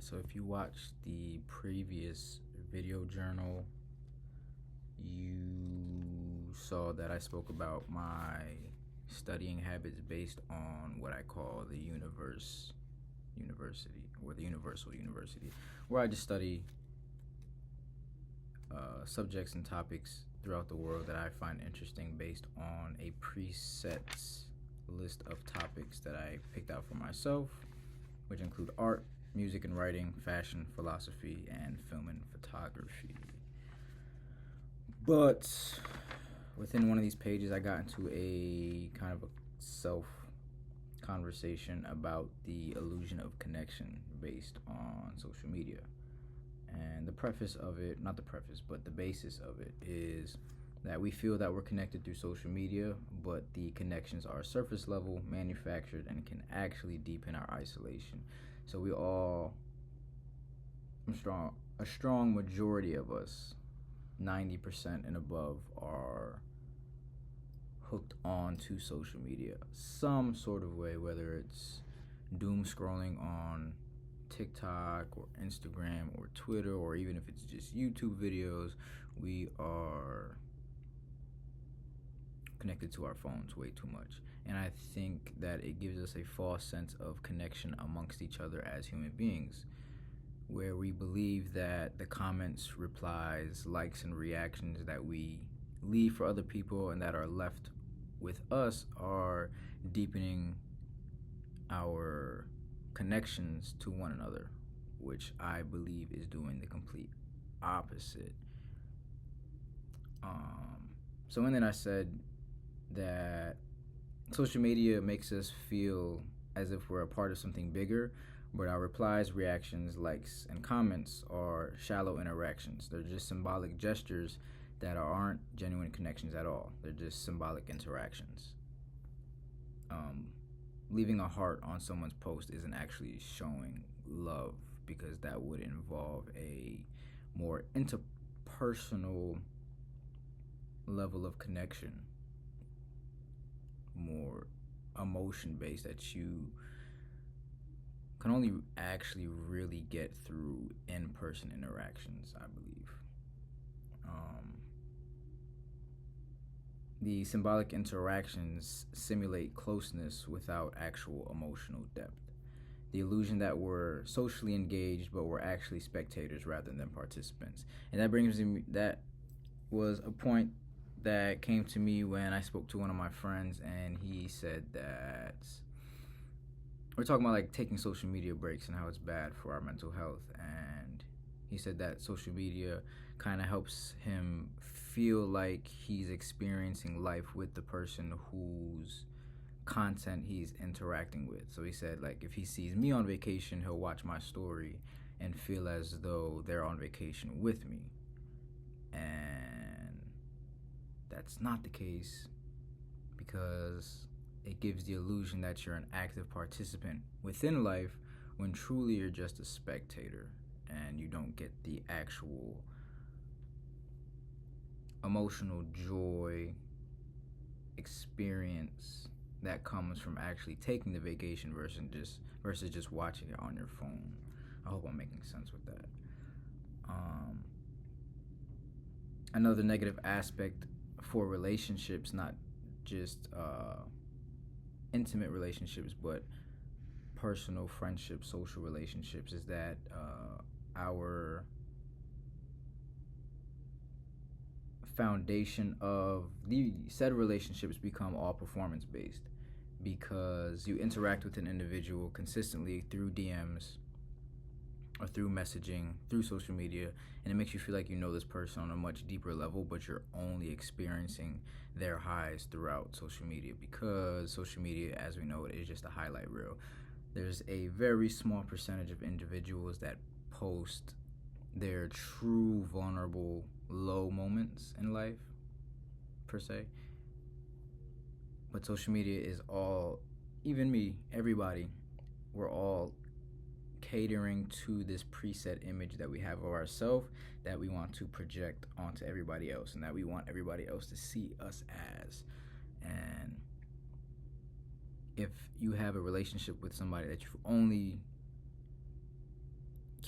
So if you watched the previous video journal, you saw that I spoke about my studying habits based on what I call the university, or the universal university, where I just study subjects and topics throughout the world that I find interesting based on a preset list of topics that I picked out for myself, which include art, music and writing, fashion, philosophy, and film and photography. But within one of these pages, I got into a kind of a self conversation about the illusion of connection based on social media. And the preface of it, not the preface, but the basis of it is that we feel that we're connected through social media, but the connections are surface level, manufactured, and can actually deepen our isolation. So a strong majority of us, 90% and above, are hooked on to social media some sort of way, whether it's doom scrolling on TikTok or Instagram or Twitter, or even if it's just YouTube videos. We are connected to our phones way too much, and I think that it gives us a false sense of connection amongst each other as human beings, where we believe that the comments, replies, likes, and reactions that we leave for other people and that are left with us are deepening our connections to one another, which I believe is doing the complete opposite. So and then I said that social media makes us feel as if we're a part of something bigger, but our replies, reactions, likes, and comments are shallow interactions. They're just symbolic gestures that aren't genuine connections at all. They're just symbolic interactions. Leaving a heart on someone's post isn't actually showing love, because that would involve a more interpersonal level of connection, more emotion based, that you can only actually really get through in-person interactions, I believe. The symbolic interactions simulate closeness without actual emotional depth. The illusion that we're socially engaged, but we're actually spectators rather than participants. And that was a point that came to me when I spoke to one of my friends, and he said that we're talking about like taking social media breaks and how it's bad for our mental health. And he said that social media kind of helps him feel like he's experiencing life with the person whose content he's interacting with. So he said, like, if he sees me on vacation, he'll watch my story and feel as though they're on vacation with me. And that's not the case, because it gives the illusion that you're an active participant within life, when truly you're just a spectator, and you don't get the actual emotional joy experience that comes from actually taking the vacation versus just watching it on your phone. I hope I'm making sense with that. Another negative aspect for relationships, not just intimate relationships, but personal friendships, social relationships, is that our foundation of the said relationships become all performance based, because you interact with an individual consistently through DMs or through messaging, through social media, and it makes you feel like you know this person on a much deeper level, but you're only experiencing their highs throughout social media, because social media, as we know it, is just a highlight reel. There's a very small percentage of individuals that post their true vulnerable low moments in life, per se. But social media is all, even me, everybody, we're all catering to this preset image that we have of ourselves, that we want to project onto everybody else, and that we want everybody else to see us as. And if you have a relationship with somebody that you've only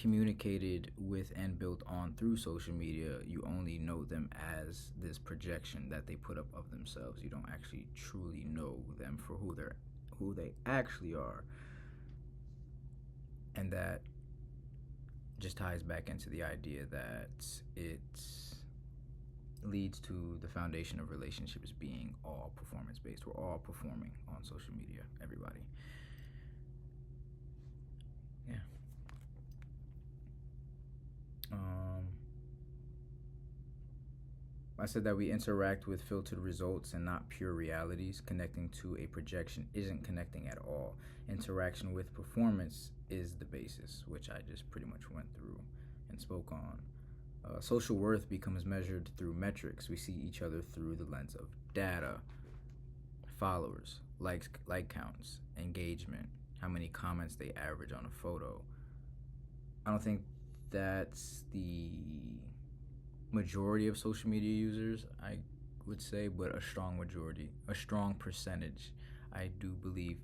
communicated with and built on through social media, you only know them as this projection that they put up of themselves. You don't actually truly know them for who they actually are. And that just ties back into the idea that it leads to the foundation of relationships being all performance based. We're all performing on social media, everybody. Yeah. I said that we interact with filtered results and not pure realities. Connecting to a projection isn't connecting at all. Interaction with performance is the basis, which I just pretty much went through and spoke on. Social worth becomes measured through metrics. We see each other through the lens of data, followers, like counts, engagement, how many comments they average on a photo. I don't think that's the majority of social media users, I would say, but a strong majority, a strong percentage, I do believe,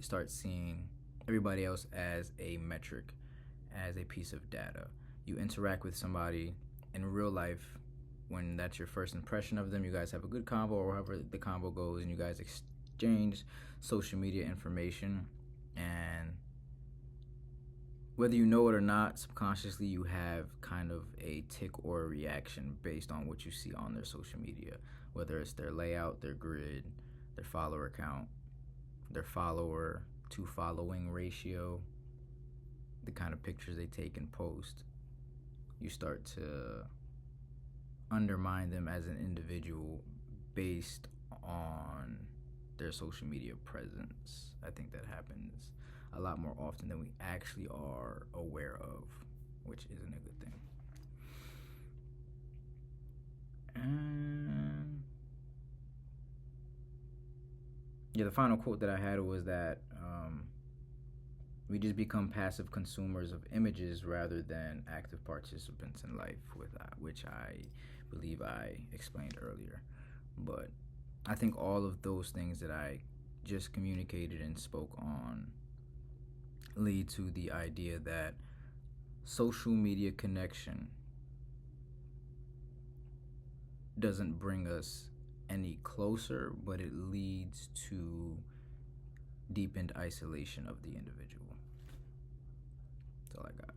start seeing everybody else as a metric, as a piece of data. You interact with somebody in real life when that's your first impression of them. You guys have a good convo, or however the convo goes, and you guys exchange social media information, and whether you know it or not, subconsciously you have kind of a tick or a reaction based on what you see on their social media, whether it's their layout, their grid, their follower count, their follower to following ratio, the kind of pictures they take and post. You start to undermine them as an individual based on their social media presence. I think that happens a lot more often than we actually are aware of, which isn't a good thing. And yeah, the final quote that I had was that we just become passive consumers of images rather than active participants in life, which I believe I explained earlier. But I think all of those things that I just communicated and spoke on lead to the idea that social media connection doesn't bring us any closer, but it leads to deepened isolation of the individual. That's all I got.